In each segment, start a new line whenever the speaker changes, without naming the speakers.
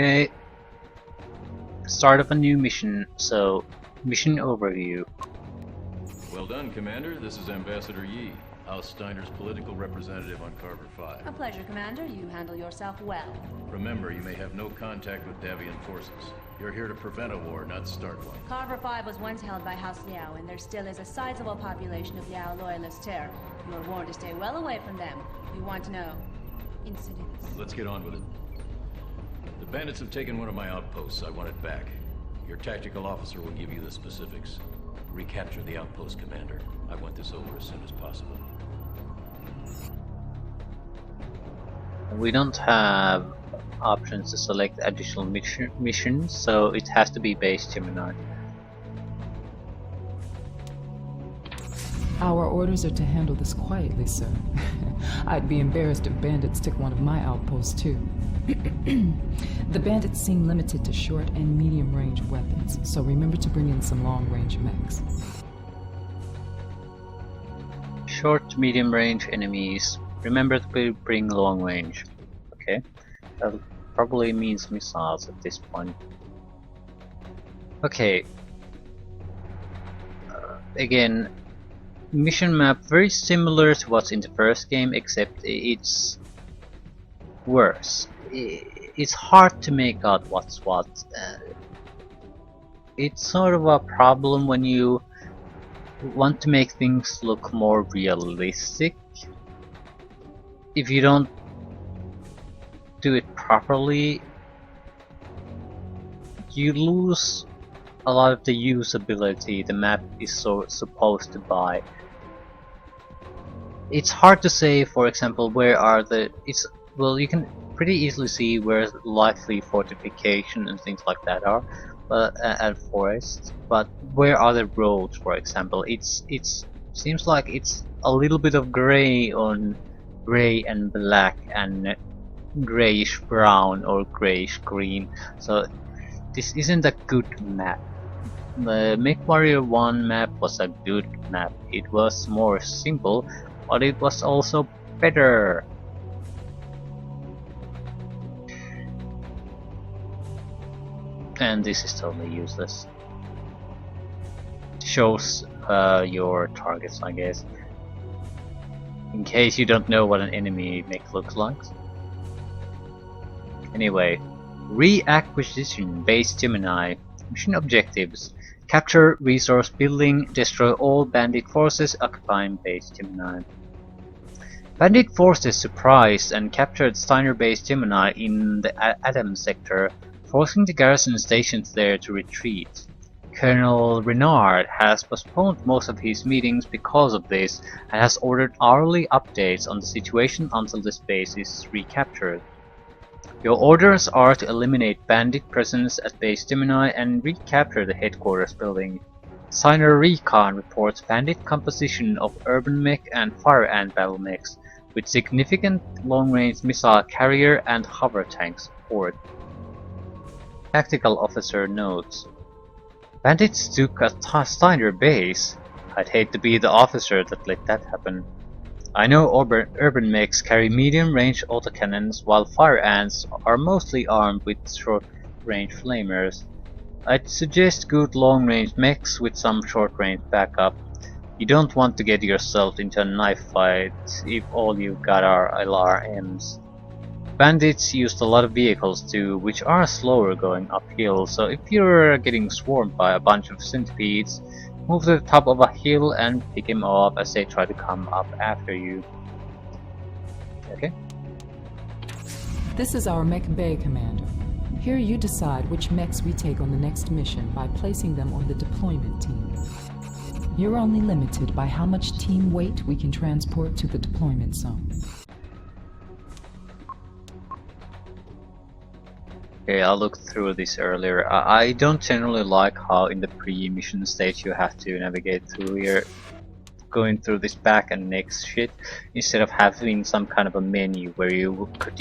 Okay, start of a new mission, so mission overview.
Well done, Commander. This is Ambassador Yi, House Steiner's political representative on Carver 5.
A pleasure, Commander. You handle yourself well.
Remember, you may have no contact with Davian forces. You're here to prevent a war, not start one.
Carver 5 was once held by House Liao, and there still is a sizable population of Liao loyalists here. You are warned to stay well away from them. You want to know incidents.
Let's get on with it. The bandits have taken one of my outposts. I want it back. Your tactical officer will give you the specifics. Recapture the outpost, Commander. I want this over as soon as possible.
We don't have options to select additional missions, so it has to be base Gemini.
Our orders are to handle this quietly, sir. I'd be embarrassed if bandits took one of my outposts, too. The bandits seem limited to short and medium-range weapons, so remember to bring in some long-range mechs.
Short, medium-range enemies. Remember to bring long-range. Okay, that probably means missiles at this point. Okay. Again, mission map very similar to what's in the first game, except it's worse. It's hard to make out what's what. It's sort of a problem when you want to make things look more realistic. If you don't do it properly, you lose a lot of the usability the map is supposed to buy. It's hard to say, for example, where are the... well, you can pretty easily see where likely fortification and things like that are, and forests. But where are the roads, for example? It seems like it's a little bit of gray on gray and black and grayish brown or grayish green. So this isn't a good map. The MechWarrior 1 map was a good map. It was more simple, but it was also better. And this is totally useless. Shows your targets, I guess. In case you don't know what an enemy mech looks like. Anyway, reacquisition base Gemini. Mission objectives: capture resource building, destroy all bandit forces occupying base Gemini. Bandit forces surprised and captured Steiner base Gemini in the Adam sector, forcing the garrison stations there to retreat. Colonel Renard has postponed most of his meetings because of this and has ordered hourly updates on the situation until this base is recaptured. Your orders are to eliminate bandit presence at base Gemini and recapture the headquarters building. Steiner Recon reports bandit composition of urban mech and fire ant battle mechs, with significant long-range missile carrier and hover tank support. Tactical officer notes: bandits took a Steiner base. I'd hate to be the officer that let that happen. I know urban mechs carry medium-range autocannons, while fire ants are mostly armed with short-range flamers. I'd suggest good long-range mechs with some short-range backup. You don't want to get yourself into a knife fight if all you've got are LRMs. Bandits used a lot of vehicles too, which are slower going uphill, so if you're getting swarmed by a bunch of centipedes, move to the top of a hill and pick them off as they try to come up after you. Okay?
This is our mech bay, Commander. Here you decide which mechs we take on the next mission by placing them on the deployment team. You're only limited by how much team weight we can transport to the deployment zone.
Okay, I looked through this earlier. I don't generally like how in the pre-mission stage you have to navigate through here, going through this back and next shit, instead of having some kind of a menu where you could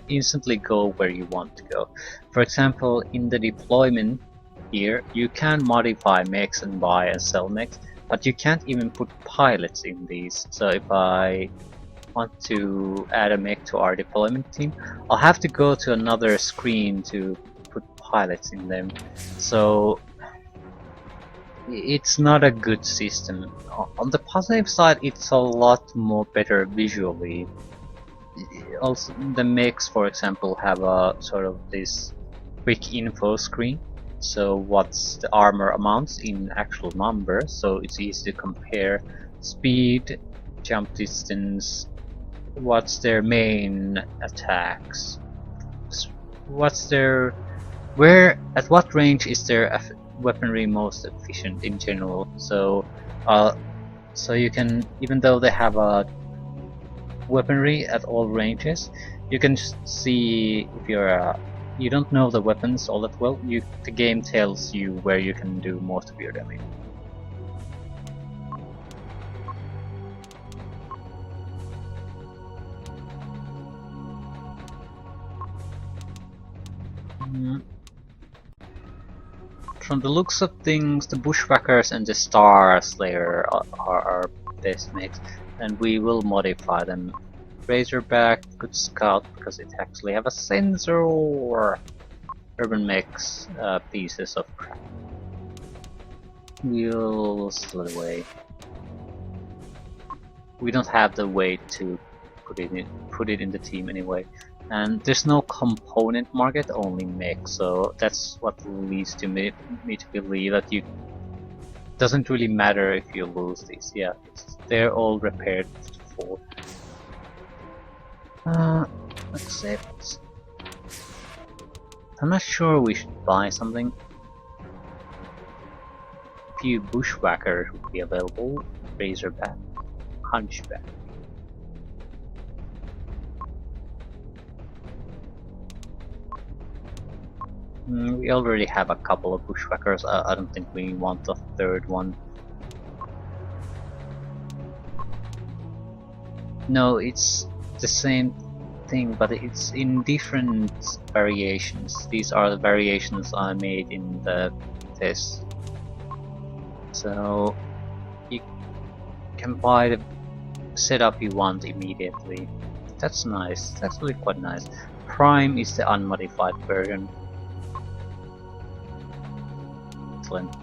instantly go where you want to go. For example, in the deployment here, you can modify mechs and buy and sell mechs, but you can't even put pilots in these. So if I want to add a mech to our deployment team, I'll have to go to another screen to put pilots in them. So it's not a good system. On the positive side, it's a lot more better visually. Also, the mechs, for example, have a sort of this quick info screen. So what's the armor amounts in actual numbers, so it's easy to compare speed, jump distance, what's their main attacks, what's their at what range is their weaponry most efficient in general. So so you can, even though they have a weaponry at all ranges, you can just see if you don't know the weapons all that well, the game tells you where you can do most of your damage. From the looks of things, the Bushwhackers and the Star Slayer are our best mates, and we will modify them. Razorback, good scout because it actually have a sensor. Urban mechs, pieces of crap. We'll slid away. We don't have the weight to put it in the team anyway. And there's no component market, only mech, so that's what leads to me to believe that doesn't really matter if you lose these. Yeah, they're all repaired for. Accept. I'm not sure we should buy something. Few Bushwhackers would be available. Razorback, Hunchback. We already have a couple of Bushwhackers. I don't think we want a third one. No, it's the same thing, but it's in different variations. These are the variations I made in the test. So you can buy the setup you want immediately. That's nice. That's really quite nice. Prime is the unmodified version. Excellent.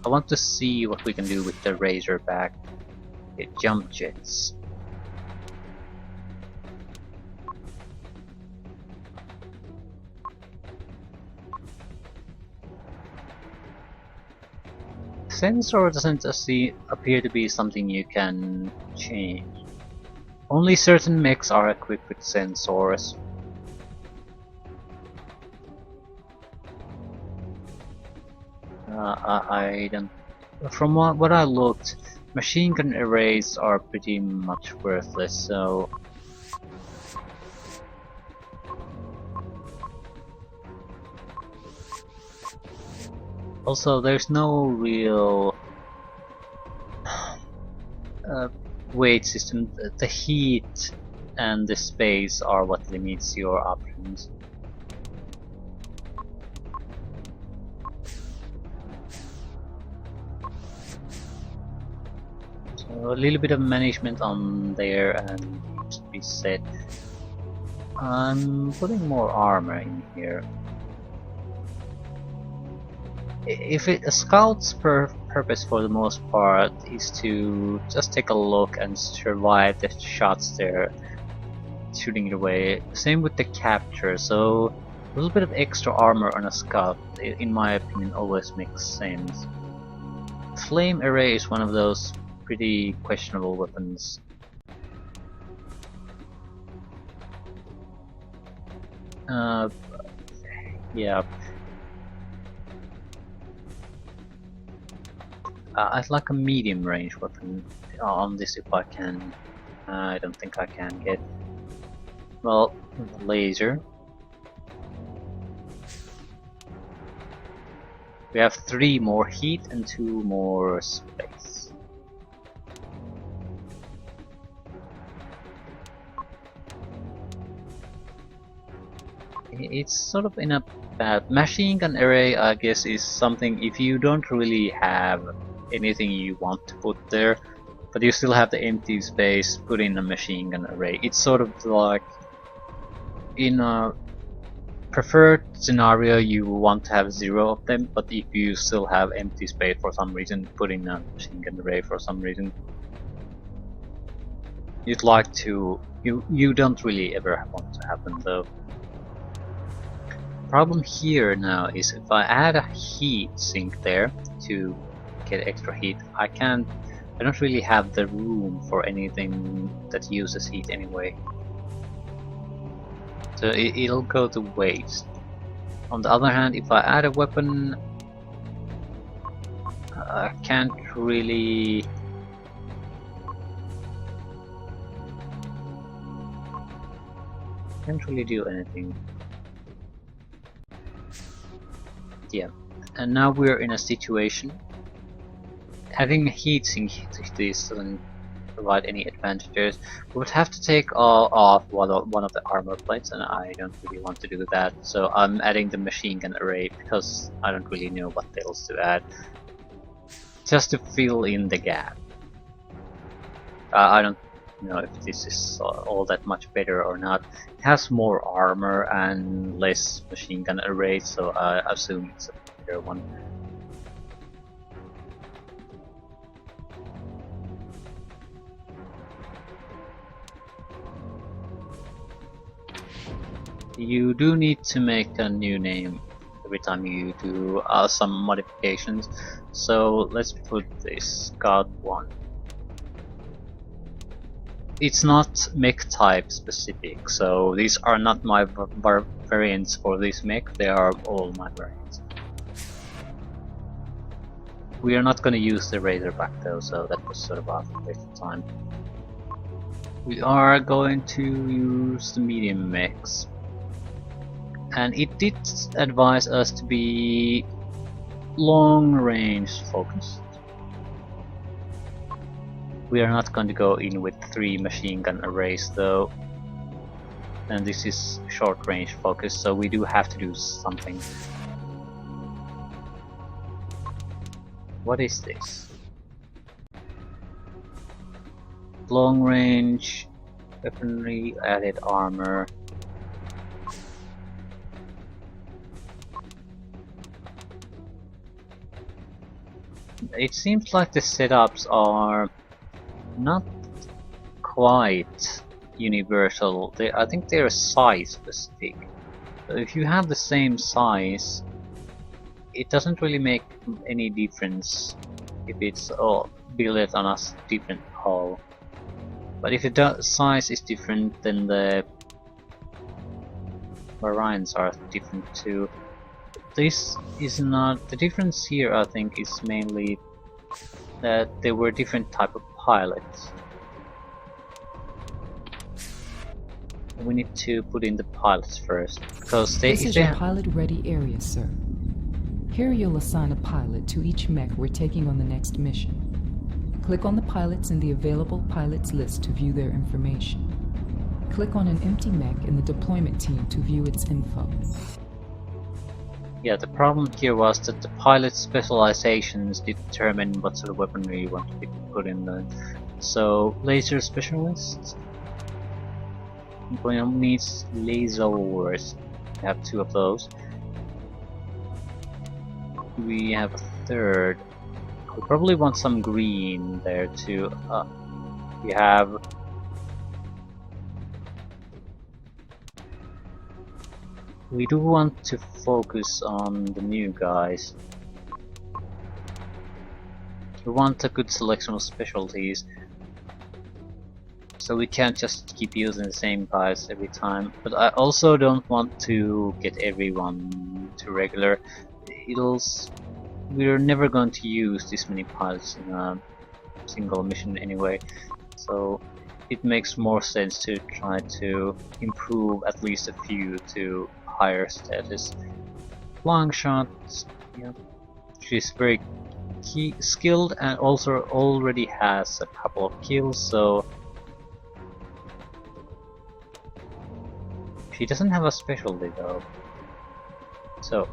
I want to see what we can do with the Razorback. Okay, jump jets. Sensor doesn't appear to be something you can change. Only certain mechs are equipped with sensors. I don't. From what I looked, machine gun arrays are pretty much worthless. So also, there's no real weight system. The heat and the space are what limits your options. So a little bit of management on there and just be set. I'm putting more armor in here. If a scout's purpose for the most part is to just take a look and survive the shots they're shooting it away. Same with the capture, so a little bit of extra armor on a scout, in my opinion, always makes sense. Flame array is one of those pretty questionable weapons. Yeah. I'd like a medium range weapon on this if I can. I don't think I can get. Well, laser. We have 3 more heat and 2 more space. It's sort of in a bad machine gun array, I guess, is something if you don't really have anything you want to put there, but you still have the empty space, put in a machine gun array. It's sort of like, in a preferred scenario you want to have 0 of them, but if you still have empty space for some reason, put in a machine gun array for some reason. You'd like to, you don't really ever want to have them though. Problem here now is if I add a heat sink there to get extra heat, I don't really have the room for anything that uses heat anyway. So it'll go to waste. On the other hand, if I add a weapon, I can't really do anything. Yeah, and now we're in a situation. Having a heatsink to this doesn't provide any advantages. We would have to take off one of the armor plates, and I don't really want to do that. So I'm adding the machine gun array because I don't really know what else to add, just to fill in the gap. I don't know if this is all that much better or not. It has more armor and less machine gun array, so I assume it's a better one. You do need to make a new name every time you do some modifications, so let's put this Scout 1. It's not mech type specific, so these are not my variants for this mech, they are all my variants. We are not going to use the Razorback though, so that was sort of a waste of time. We are going to use the medium mechs. And it did advise us to be long range focused. We are not going to go in with 3 machine gun arrays though, and this is short range focus, so we do have to do something. What is this? Long range weaponry, added armor. It seems like the setups are not quite universal. I think they're size specific. So if you have the same size, it doesn't really make any difference if it's all built on a different hull. But if the size is different, then the variants are different too. This is not the difference here. I think is mainly that there were different type of pilots. We need to put in the pilots first because
This is your pilot-ready area, sir. Here you'll assign a pilot to each mech we're taking on the next mission. Click on the pilots in the available pilots list to view their information. Click on an empty mech in the deployment team to view its info.
Yeah, the problem here was that the pilot specializations determine what sort of weaponry you want to put in there. So, laser specialists needs lasers. We have 2 of those. We have a 3rd. We probably want some green there too. We have we do want to focus on the new guys. We want a good selection of specialties, so we can't just keep using the same guys every time. But I also don't want to get everyone to regular. We're never going to use this many pilots in a single mission anyway, so it makes more sense to try to improve at least a few to higher status. Long shots, yeah, she's very skilled and also already has a couple of kills, so she doesn't have a specialty though. So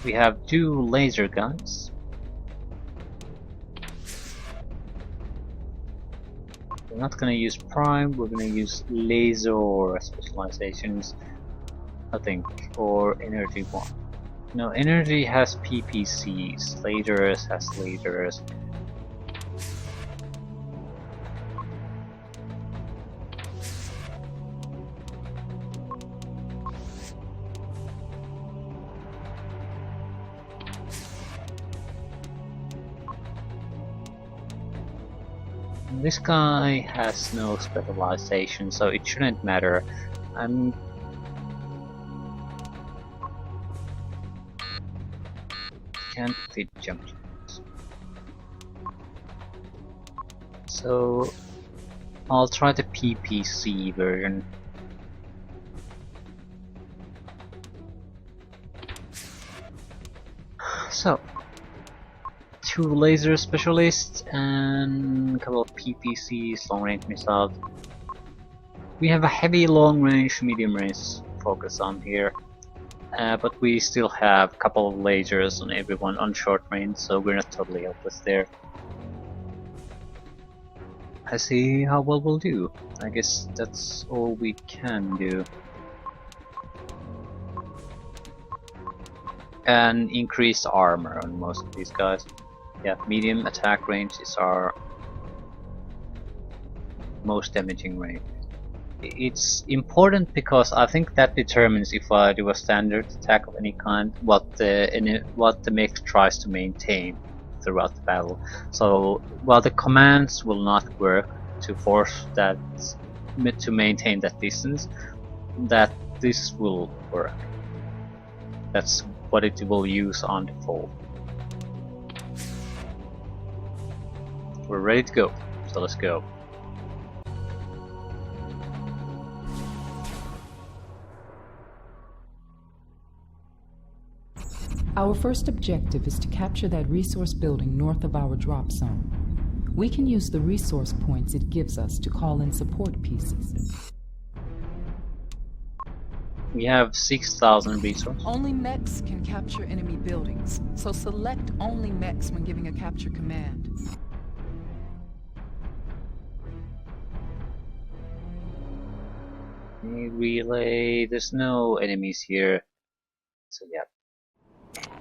we have 2 laser guns. We're not gonna use prime, we're gonna use laser specializations, I think, or energy one. No, energy has PPCs, lasers has lasers. This guy has no specialization, so it shouldn't matter. Can't fit jump jets. So I'll try the PPC version. So 2 laser specialists and a couple of PPCs, long range missiles. We have a heavy long range, medium range focus on here. But we still have a couple of lasers on everyone on short range, so we're not totally helpless there. I see how well we'll do. I guess that's all we can do. And increased armor on most of these guys. Yeah, medium attack range is our most damaging range. It's important because I think that determines if I do a standard attack of any kind, what the mech tries to maintain throughout the battle. So while the commands will not work to force that to maintain that distance, that this will work. That's what it will use on default. We're ready to go, so let's go.
Our first objective is to capture that resource building north of our drop zone. We can use the resource points it gives us to call in support pieces.
We have 6,000 resources.
Only mechs can capture enemy buildings, so select only mechs when giving a capture command.
Relay, there's no enemies here, so yeah.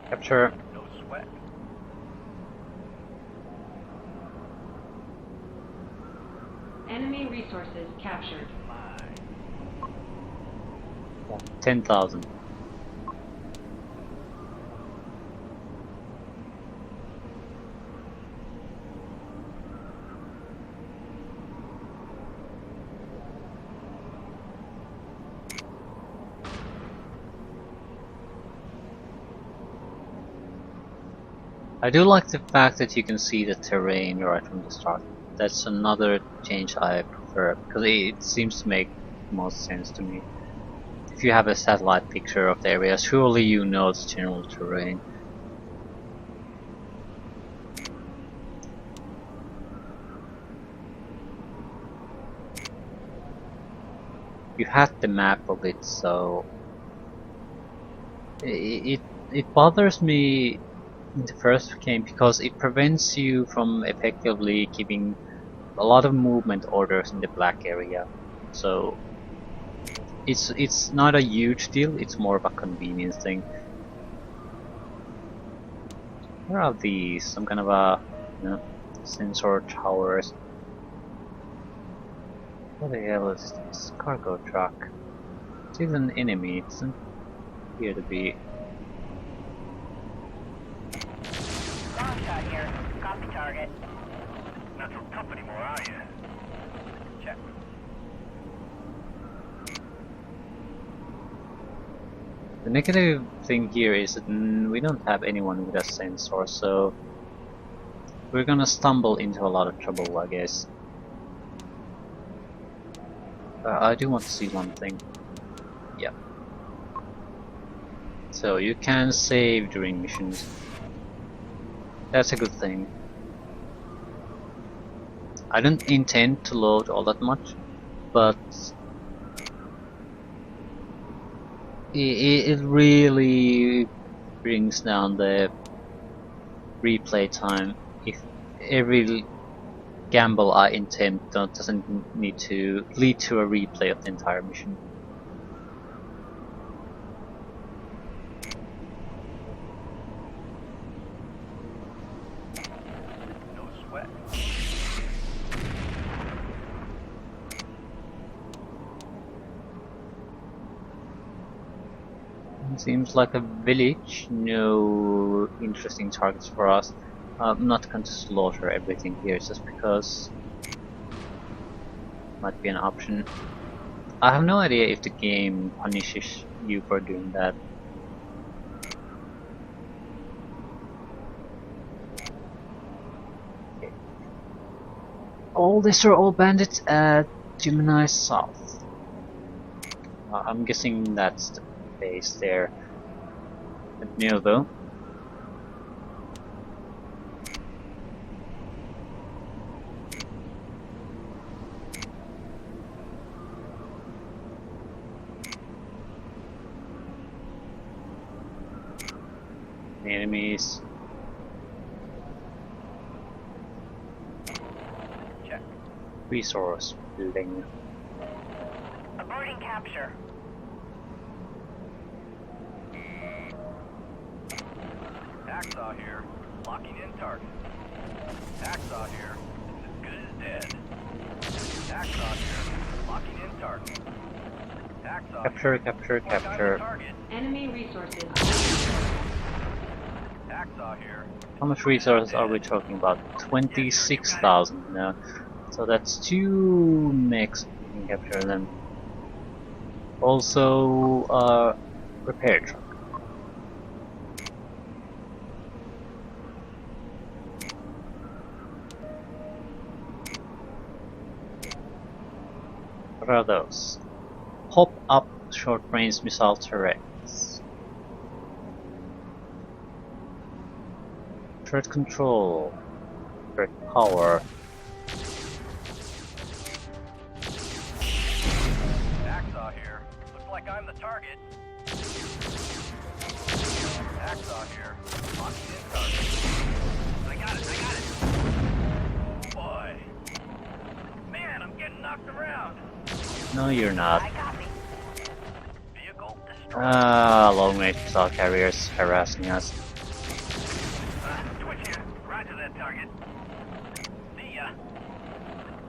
Capture.
No sweat.
Enemy resources captured.
10,000. I do like the fact that you can see the terrain right from the start. That's another change I prefer, because it seems to make most sense to me. If you have a satellite picture of the area, surely you know the general terrain. You had the map of it, so it bothers me in the first game because it prevents you from effectively keeping a lot of movement orders in the black area. So it's not a huge deal, it's more of a convenience thing. Where are these? Some kind of a, you know, sensor towers. What the hell is this? Cargo truck. It is an enemy, it doesn't appear to be.
Long shot here. Copy target.
Not so tough anymore, are you? Check.
The negative thing here is that we don't have anyone with a sensor, so we're gonna stumble into a lot of trouble, I guess. I do want to see one thing. Yeah. So you can save during missions. That's a good thing. I don't intend to load all that much, but it really brings down the replay time if every gamble I intend doesn't need to lead to a replay of the entire mission.
No sweat.
Seems like a village, no interesting targets for us. I'm not going to slaughter everything here just because might be an option. I have no idea if the game punishes you for doing that. Okay. These are all bandits at Gemini South. I'm guessing that's the base there. Near though. Enemies.
Check.
Resource building.
Aborting capture.
Hacksaw here. Locking in target. Hacksaw here. It's as good as dead. Hacksaw here. Locking in target. Hacksaw
Capture, capture, capture.
target.
Enemy resources.
Hacksaw here.
How much resources are we talking about? 26,000 now. So that's 2 mechs we can capture them. Also, repair truck. What are those? Pop-up short-range missile turrets. Turret control. Turret power.
Hacksaw here. Looks like I'm the target. Hacksaw here. Locking in target. I got it, I got it. Oh boy. Man, I'm getting knocked around.
No, you're not.
I copy.
Vehicle destroyed.
Long-range missile carriers harassing us.
Twitch here. Roger that target. See ya.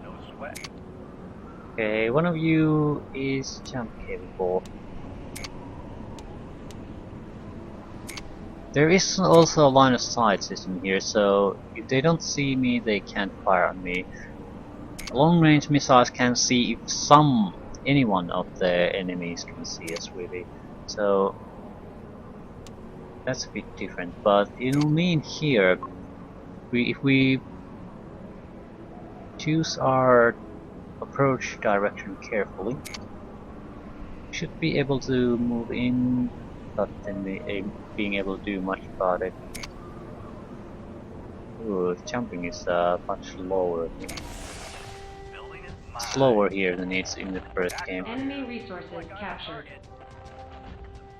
No sweat.
Okay, one of you is jump capable. There is also a line of sight system here, so if they don't see me, they can't fire on me. Long-range missiles can see if any one of the enemies can see us really, so that's a bit different. But it'll mean here, if we choose our approach direction carefully, we should be able to move in, but then being able to do much about it. Ooh, jumping is much lower here.
Building is mine.
Slower here than it's in the first game.
Enemy resources captured.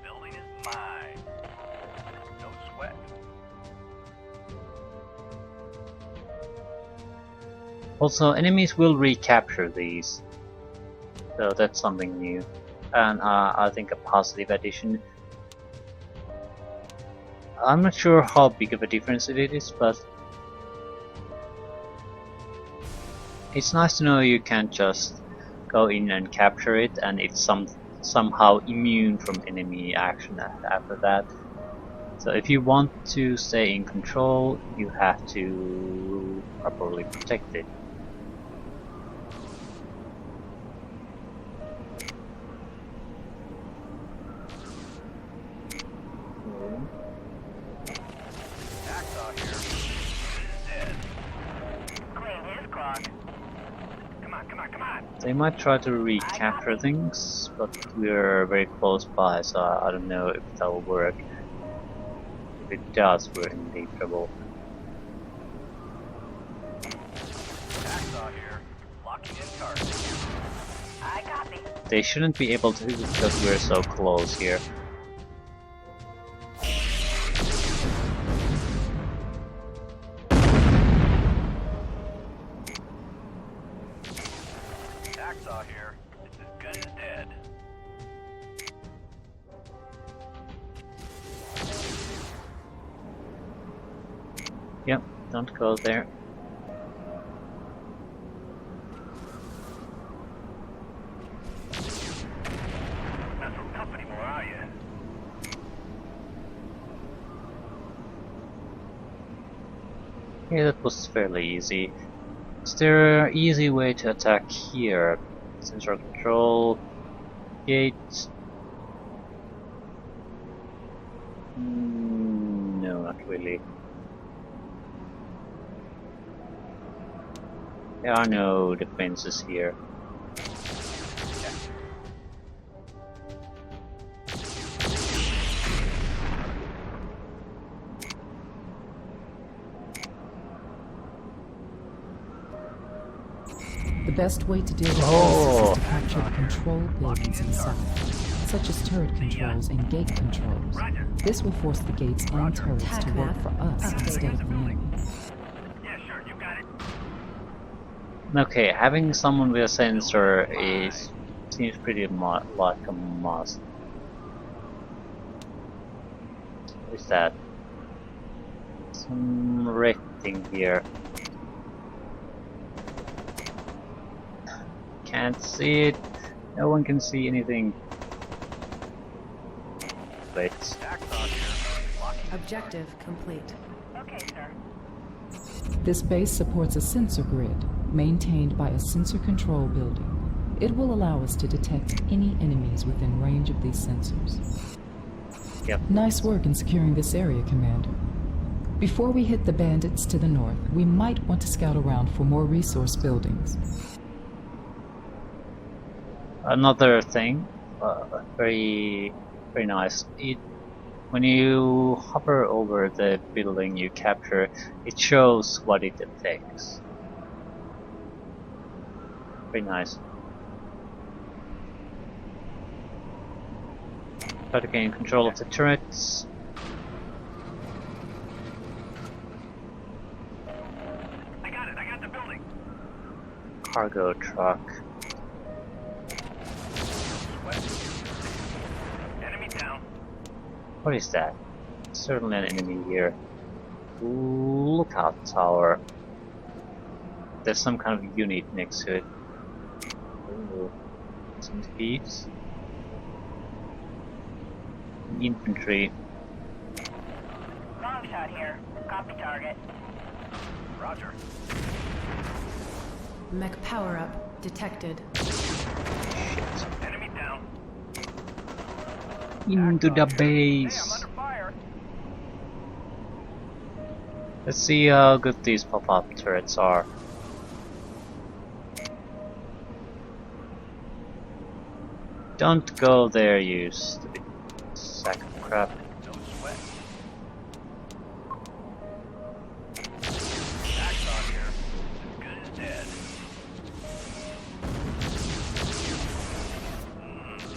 Building is mine. No sweat.
Also, enemies will recapture these, so that's something new, and I think a positive addition. I'm not sure how big of a difference it is, but it's nice to know you can't just go in and capture it and it's somehow immune from enemy action after that. So if you want to stay in control, you have to properly protect it.
Hacksaw here. Dead.
Clean his clock.
Come on, come on, come on.
They might try to recapture things, but we're very close by, so I don't know if that will work. If it does, we're in deep trouble.
Hacksaw here. Locking in target.
I copy.
They shouldn't be able to because we're so close here. Don't go there.
Not so tough anymore, are you?
Yeah, that was fairly easy. Is there an easy way to attack here? Sensor control, gates. No, not really. There are no defenses here.
The best way to deal with
Oh.
this is to capture the control buildings inside, such as turret controls and gate controls. This will force the gates and turrets to work for us instead of the enemy.
Yeah, sure, you got it.
Okay, having someone with a sensor seems pretty like a must. What is that? Some red thing here. Can't see it. No one can see anything. Wait.
Objective complete.
Okay, sir.
This base supports a sensor grid, maintained by a sensor control building. It will allow us to detect any enemies within range of these sensors.
Yep.
Nice work in securing this area, Commander. Before we hit the bandits to the north, we might want to scout around for more resource buildings.
Another thing, very nice. When you hover over the building you capture, it shows what it affects. Very nice. Try to gain control of the turrets.
I got the building.
Cargo truck.
Enemy down.
What is that? Certainly an enemy here. Lookout tower. There's some kind of unit next to it. Ooh. Some speeds. Infantry.
Long shot here. Copy target. Roger.
Mech power-up detected.
Enemy down.
Into the
Hey, I'm
base.
under fire.
Let's see how good these pop-up turrets are. Don't go there, you stupid sack of crap.
No sweat. Backshot here. As good as dead.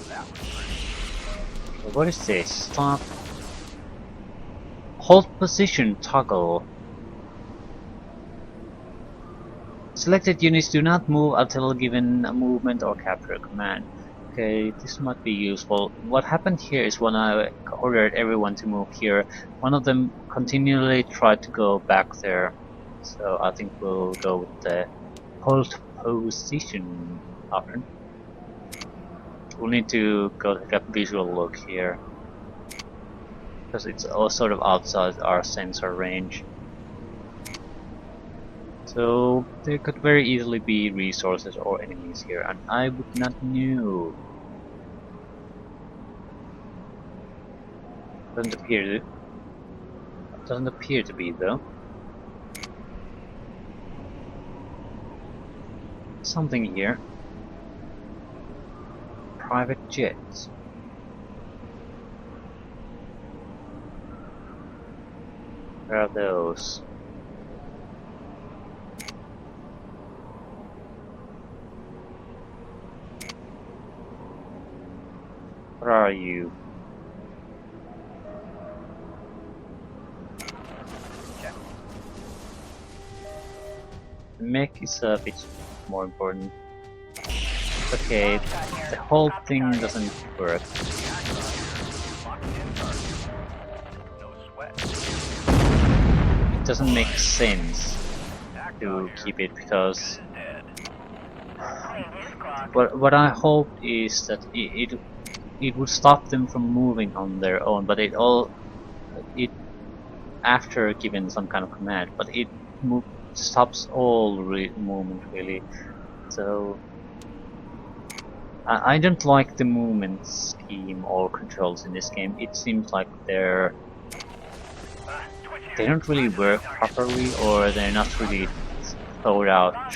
That was pretty.
What is this? Stop. Hold position toggle. Selected units do not move until given a movement or capture command. Okay, this might be useful. What happened here is when I ordered everyone to move here, one of them continually tried to go back there. So I think we'll go with the hold position option. We'll need to go take a visual look here, because it's all sort of outside our sensor range. So there could very easily be resources or enemies here, and I would not know. Doesn't appear to be though. Something here. Private jets. Where are those? Where are you? The mech is a bit more important. Okay, the whole thing doesn't work.
Locked in target. No sweat.
doesn't make sense to keep it, because what I hope is that it would stop them from moving on their own, but it after given some kind of command, but it stops all movement really. So I don't like the movement scheme or controls in this game. It seems like they don't really work properly, or they're not really thought out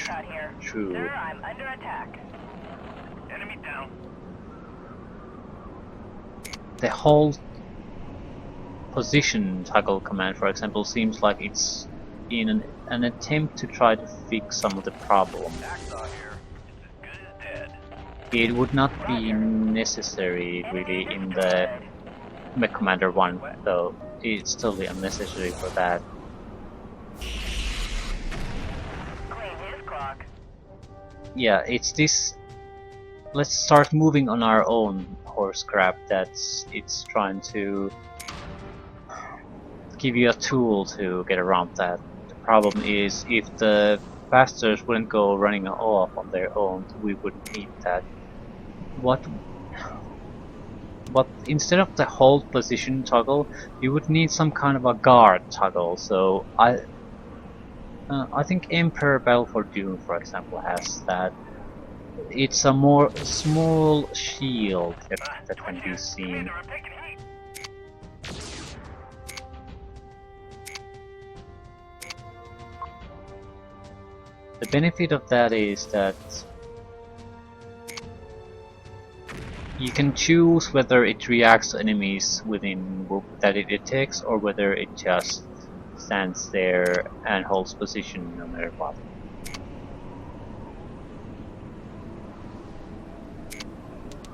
true.
I'm under attack. Enemy down.
The whole position toggle command, for example, seems like it's in an attempt to try to fix some of the problem. It would not be necessary really in the Mechcommander 1, though. It's totally unnecessary for that. Yeah, it's this. Let's start moving on our own horse crap that's it's trying to give you a tool to get around that. The problem is if the bastards wouldn't go running off on their own, we wouldn't need that. But instead of the hold position toggle, you would need some kind of a guard toggle. So I think Emperor Battle for Dune, for example, has that. It's a more small shield that can be seen. The benefit of that is that you can choose whether it reacts to enemies within that it detects, or whether it just stands there and holds position no matter what.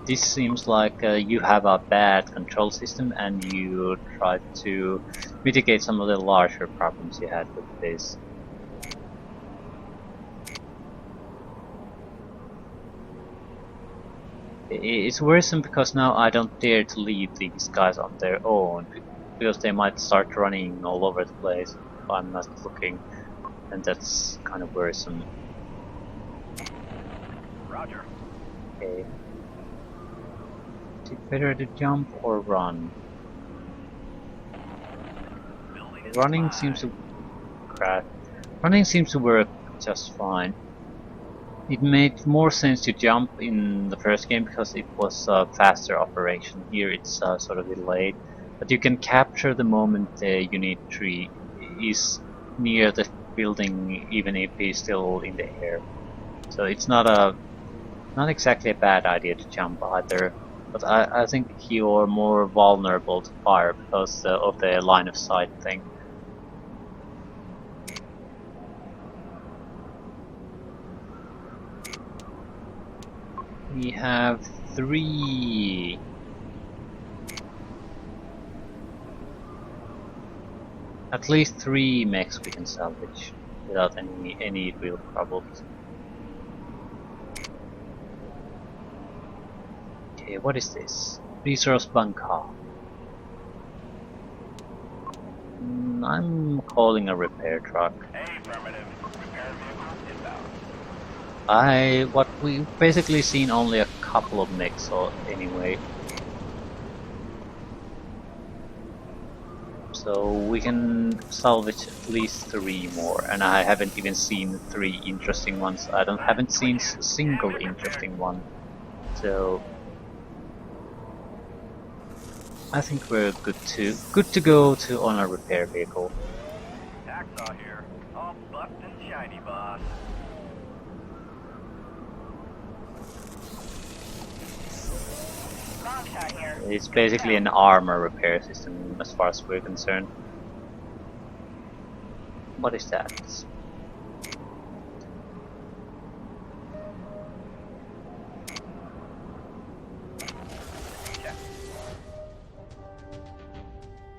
This seems like you have a bad control system and you try to mitigate some of the larger problems you had with this. It's worrisome because now I don't dare to leave these guys on their own, because they might start running all over the place if I'm not looking, and that's kind of worrisome.
Roger.
Okay. Is it better to jump or run? Running seems to work just fine. It made more sense to jump in the first game because it was a faster operation. Here it's sort of delayed, but you can capture the moment the unit tree is near the building, even if it's still in the air. So it's not exactly a bad idea to jump either. But I think you're more vulnerable to fire because of the line of sight thing. We have 3. At least 3 mechs we can salvage without any real problems. Okay, what is this? Resource bunker. I'm calling a repair truck.
Affirmative. Repair vehicle inbound.
What we've basically seen only a couple of mechs, so anyway. So we can salvage at least 3 more, and I haven't even seen 3 interesting ones. I haven't seen a single interesting one. So I think we're good to go to on a repair vehicle.
Hacksaw here. All buffed and shiny, boss. Long shot here.
It's basically an armor repair system as far as we're concerned. What is that?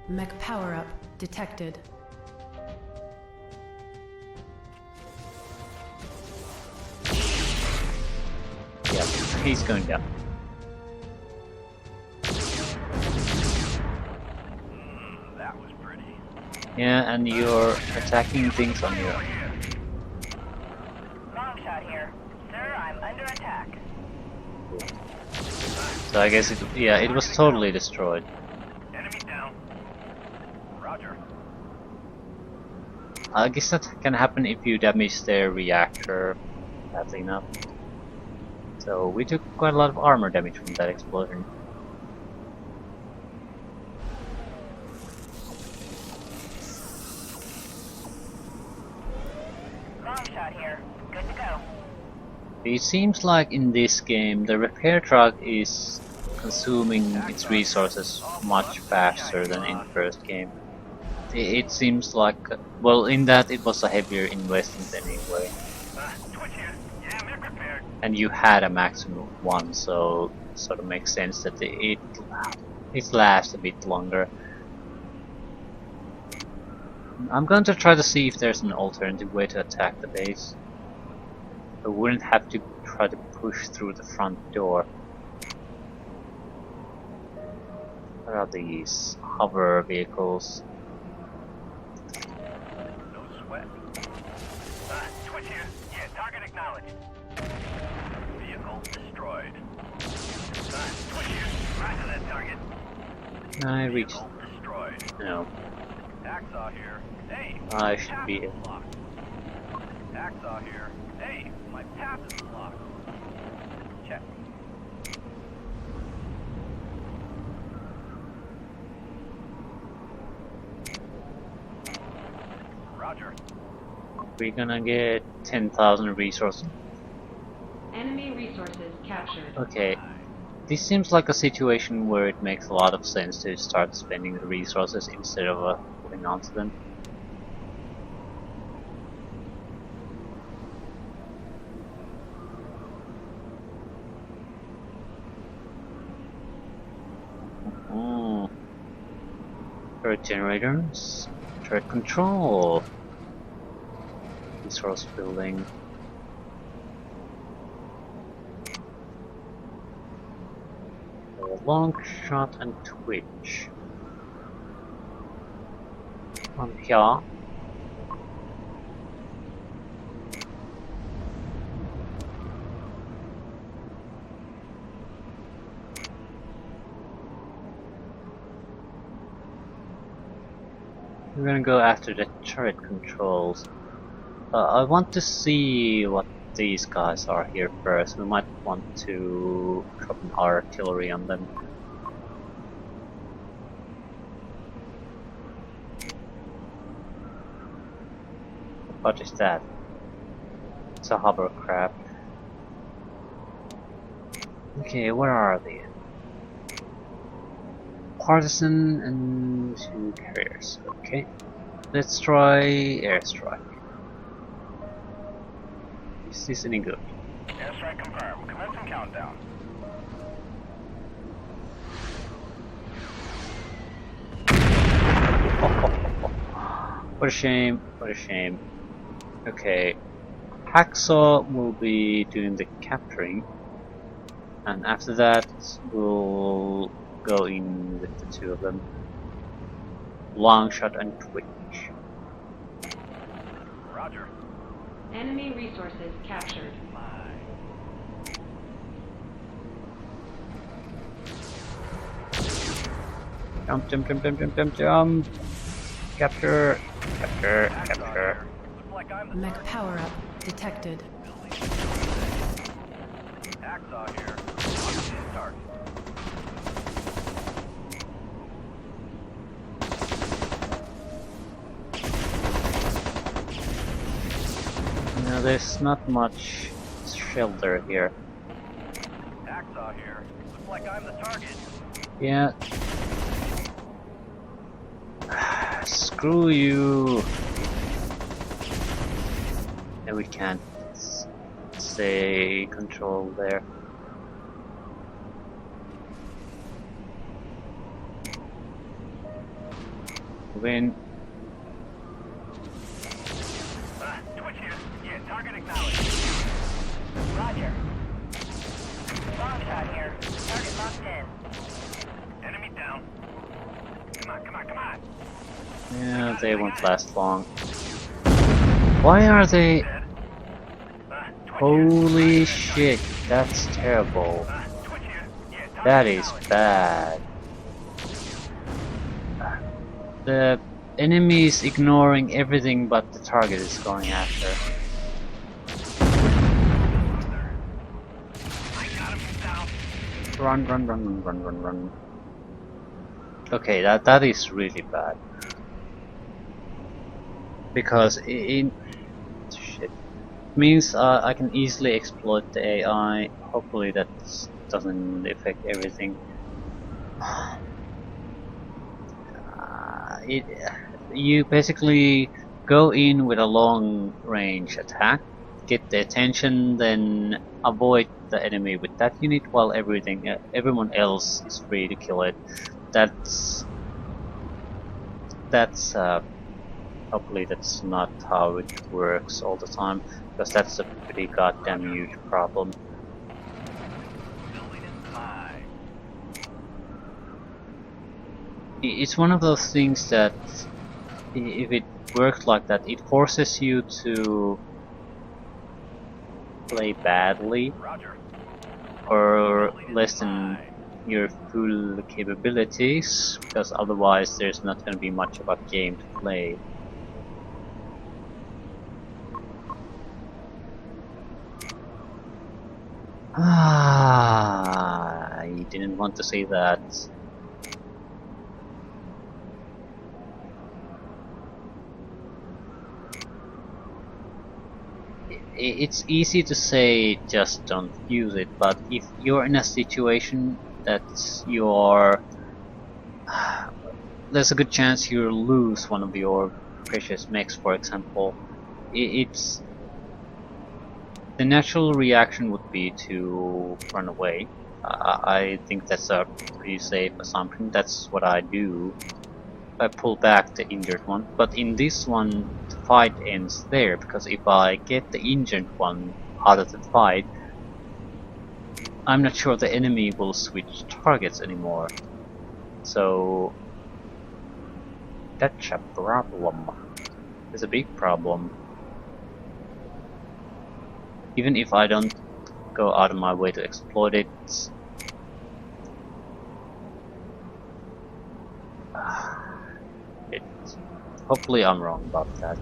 Mech power-up detected.
Yeah, he's going down.
That was pretty.
Yeah, and you're attacking things on your...
Long shot here. Sir, I'm under attack.
So I guess it, yeah, it was totally destroyed.
Enemy down. Roger.
I guess that can happen if you damage their reactor badly enough. So we took quite a lot of armor damage from that explosion.
Long shot here. Good to go.
It seems like in this game the repair truck is consuming its resources much faster than in the first game. It seems like, well, in that it was a heavier investment anyway.
Twitch here. Yeah, mech repaired.
And you had a maximum of one, so it sort of makes sense that it lasts a bit longer. I'm going to try to see if there's an alternative way to attack the base. I wouldn't have to try to push through the front door. What are these hover vehicles?
No sweat. Twitch here. Yeah, target acknowledged. Vehicle destroyed. Twitch here. Right to that target.
I reached.
Vehicle destroyed.
No,
Hacksaw here. Hey,
I should be.
blocked. Hacksaw here. Hey, my path is blocked. Check. Roger.
We're gonna get 10,000 resources.
Enemy resources captured.
Okay, this seems like a situation where it makes a lot of sense to start spending the resources instead of holding on to them. Turret generators, turret control, resource building. Long shot and twitch. On here. We're gonna go after the turret controls. I want to see what these guys are here first. We might want to drop an artillery on them. What is that? It's a hovercraft. Okay, where are they? Partisan and 2 carriers. Okay, let's try airstrike. Is this any good?
Airstrike confirmed. Commencing countdown.
What a shame, what a shame. Okay, Hacksaw will be doing the capturing, and after that we'll go in with the 2 of them. Long shot and twitch.
Roger.
Enemy resources captured.
Jump, jump, jump, jump, jump, jump, jump. Capture, capture, capture.
Looks like I'm the
Mech power-up detected.
Hacksaw here. On target.
Now there's not much shelter here.
Hacksaw here. Looks like I'm the target.
Yeah. Screw you. And we can't stay control there. Win.
Twitch here. Yeah, target acknowledged. Roger. Long shot here. Target locked in. Enemy down. Come on, come on, come on.
Yeah, they won't last long. Why are they... Holy shit, that's terrible. That is bad. The enemy is ignoring everything but the target is going after. Run, run, run, run, run, run, run. Okay, that is really bad. Because it shit means I can easily exploit the AI. Hopefully that doesn't affect everything. You basically go in with a long range attack, get the attention, then avoid the enemy with that unit while everyone else is free to kill it. That's hopefully that's not how it works all the time, because that's a pretty goddamn huge problem. It's one of those things that if it works like that, it forces you to play badly or less than your full capabilities, because otherwise there's not going to be much of a game to play. I didn't want to say that. It's easy to say just don't use it, but if you're in a situation that there's a good chance you'll lose one of your precious mechs, for example. It's the natural reaction would be to run away. I think that's a pretty safe assumption. That's what I do. I pull back the injured one, but in this one the fight ends there, because if I get the injured one out of the fight, I'm not sure the enemy will switch targets anymore. So that's a problem. It's a big problem. Even if I don't go out of my way to exploit it, hopefully I'm wrong about that.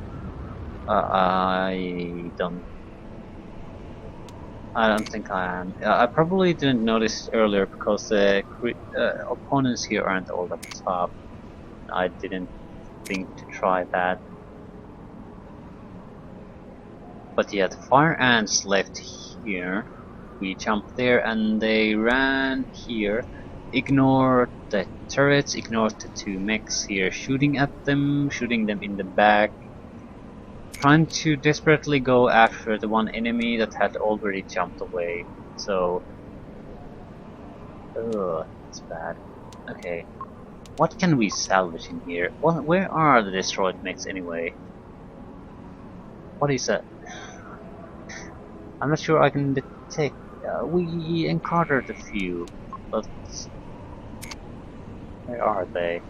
I don't think I am. I probably didn't notice earlier because the opponents here aren't all at the top. I didn't think to try that. But yeah, the fire ants left here. We jumped there and they ran here. Ignored the turrets, ignored the two mechs here, shooting at them, shooting them in the back. Trying to desperately go after the one enemy that had already jumped away. So, that's bad. Okay, what can we salvage in here? Where are the destroyed mechs anyway? What is that? I'm not sure I can detect. We encountered a few, but where are they?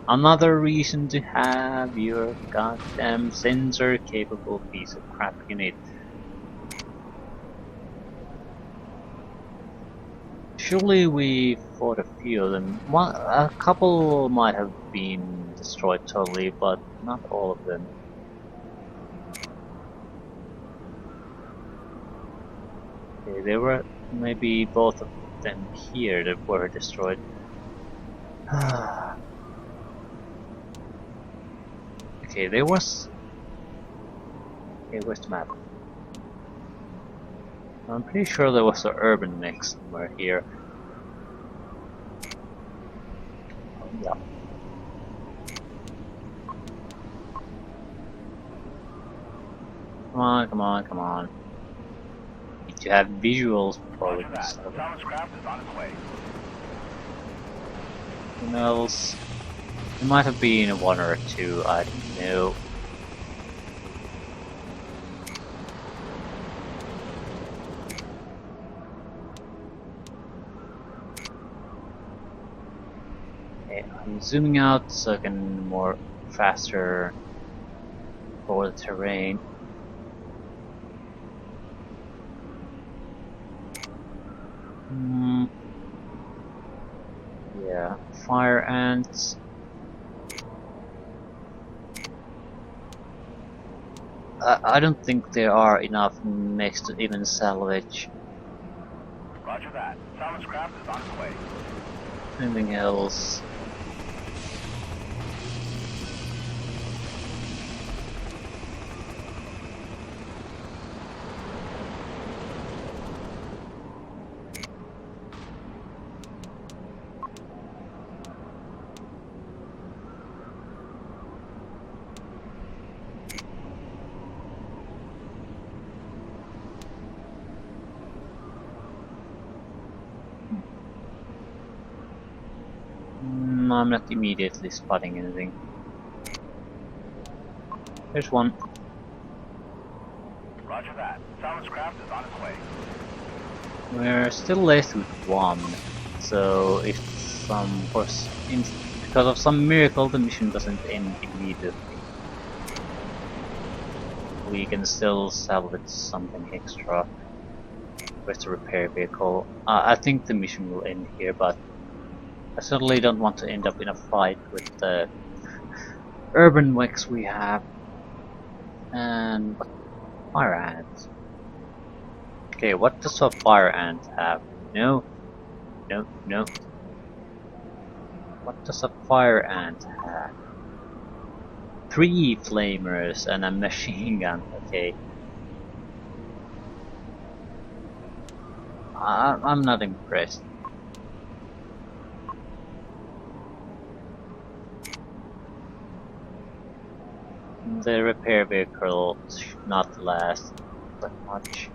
Another reason to have your goddamn sensor capable piece of crap unit. Surely we fought a few of them. A couple might have been destroyed totally, but not all of them. Okay, there were maybe both of them here that were destroyed. Okay, there was... Okay, where's the map? I'm pretty sure there was an urban mech somewhere here. Oh, yeah. Come on, come on, come on. Need to have visuals before we can start. Who knows? There might have been one or two, I don't know. Okay, I'm zooming out so I can more faster for the terrain. Yeah, fire ants. I don't think there are enough mechs to even salvage.
Roger that. Salvage craft is on its way.
Anything else? I'm not immediately spotting anything. There's one.
Roger that. Salvage craft is on its way.
We're still left with one. So if because of some miracle the mission doesn't end immediately, we can still salvage something extra with the repair vehicle. I think the mission will end here, but I certainly don't want to end up in a fight with the urban mechs we have. And fire ants. Okay, what does a fire ant have? No. No, no. What does a fire ant have? 3 flamers and a machine gun. Okay. I'm not impressed. The repair vehicle should not last that much.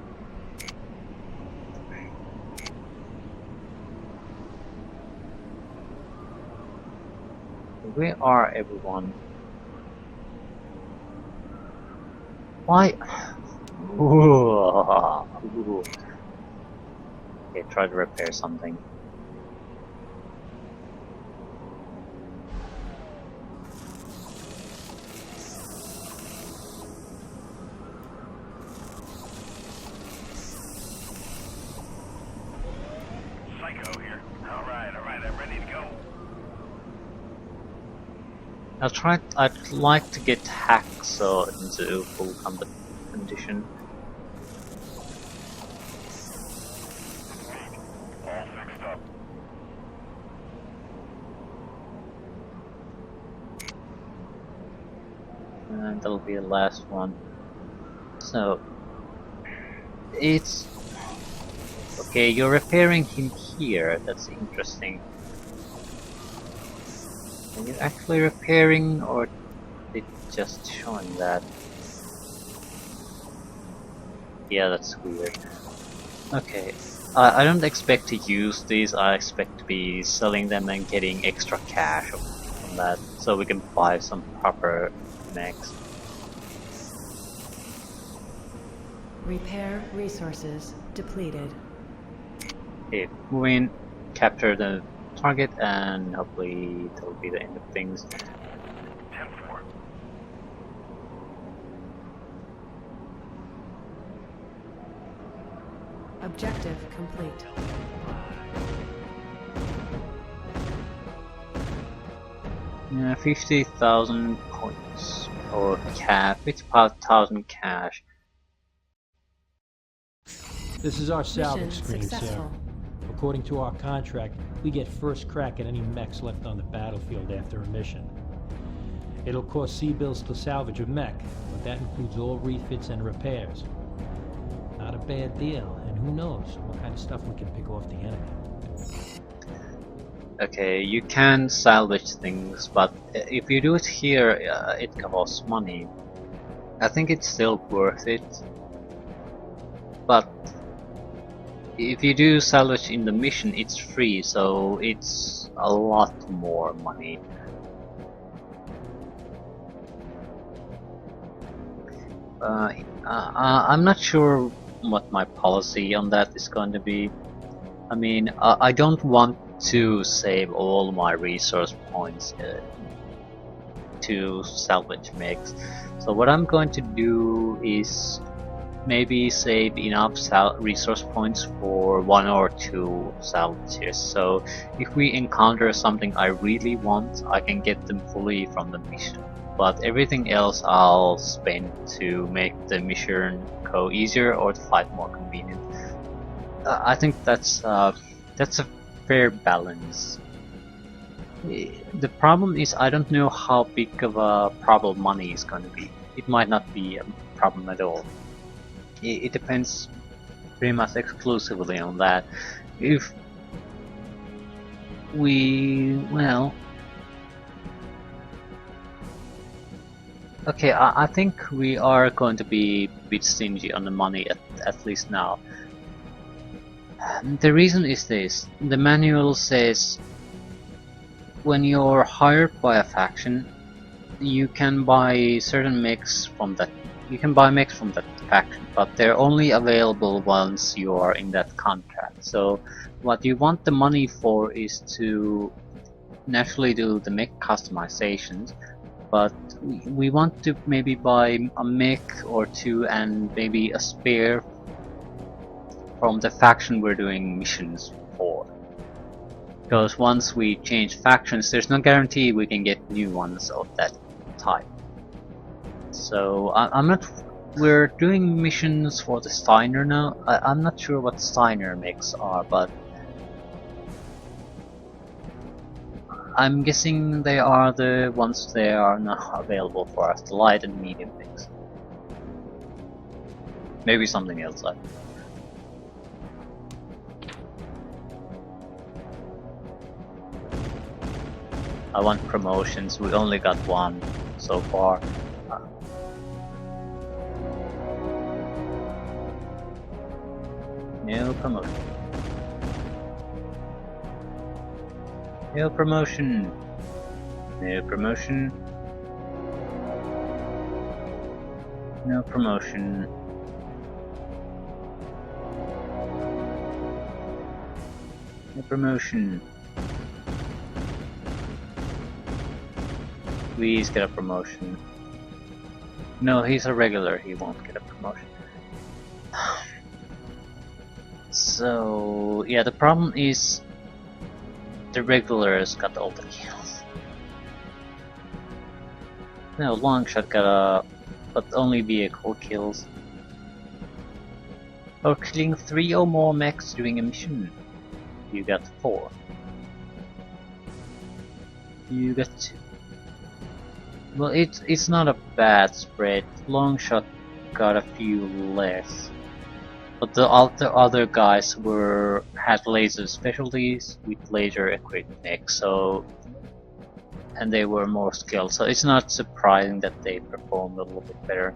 Where are everyone? Why? Ooh. Okay, try to repair something.
Psycho here. Alright, I'm ready to go.
I'd like to get Hacksaw into full combat condition.
All fixed up.
And that'll be the last one. So it's okay, you're repairing him here, that's interesting. Are you actually repairing, or it just showing that? Yeah, that's weird. Okay, I don't expect to use these, I expect to be selling them and getting extra cash from that, so we can buy some proper mechs.
Repair resources depleted.
Okay, move in, capture the target, and hopefully that'll be the end of things.
10-4.
Objective complete.
Yeah, 50,000 points or cap. It's about 1,000 cash.
This is our salvage
Mission
screen, Sarah.
successful.
According to our contract, we get first crack at any mechs left on the battlefield after a mission. It'll cost C-bills to salvage a mech, but that includes all refits and repairs. Not a bad deal, and who knows what kind of stuff we can pick off the enemy.
Okay, you can salvage things, but if you do it here, it costs money. I think it's still worth it. But if you do salvage in the mission, it's free, so it's a lot more money. I'm not sure what my policy on that is going to be. I mean, I don't want to save all my resource points to salvage mechs. So what I'm going to do is maybe save enough resource points for 1 or 2 salvages. So if we encounter something I really want, I can get them fully from the mission. But everything else I'll spend to make the mission go easier or to fight more convenient. I think that's a fair balance. The problem is I don't know how big of a problem money is going to be. It might not be a problem at all. It depends pretty much exclusively on that. If we, well, okay, I think we are going to be a bit stingy on the money at least now. The reason is this: the manual says when you're hired by a faction, you can buy certain mechs from that. You can buy mechs from that faction, but they're only available once you are in that contract. So what you want the money for is to naturally do the mech customizations, but we want to maybe buy a mech or 2 and maybe a spare from the faction we're doing missions for. Because once we change factions, there's no guarantee we can get new ones of that type. So I'm not. We're doing missions for the Steiner now. I'm not sure what Steiner mechs are, but I'm guessing they are the ones that are now available for us, the light and medium mechs. Maybe something else. I want promotions. We only got 1 so far. No promotion. No promotion. No promotion. No promotion. No promotion. Please get a promotion. No, he's a regular. He won't get a promotion. So yeah, the problem is the regulars got all the kills. No, Longshot got but only vehicle kills. Or killing 3 or more mechs during a mission. You got 4. You got 2. Well, it's not a bad spread. Longshot got a few less. But the other guys had laser specialties with laser equipped mechs, so and they were more skilled, so it's not surprising that they performed a little bit better.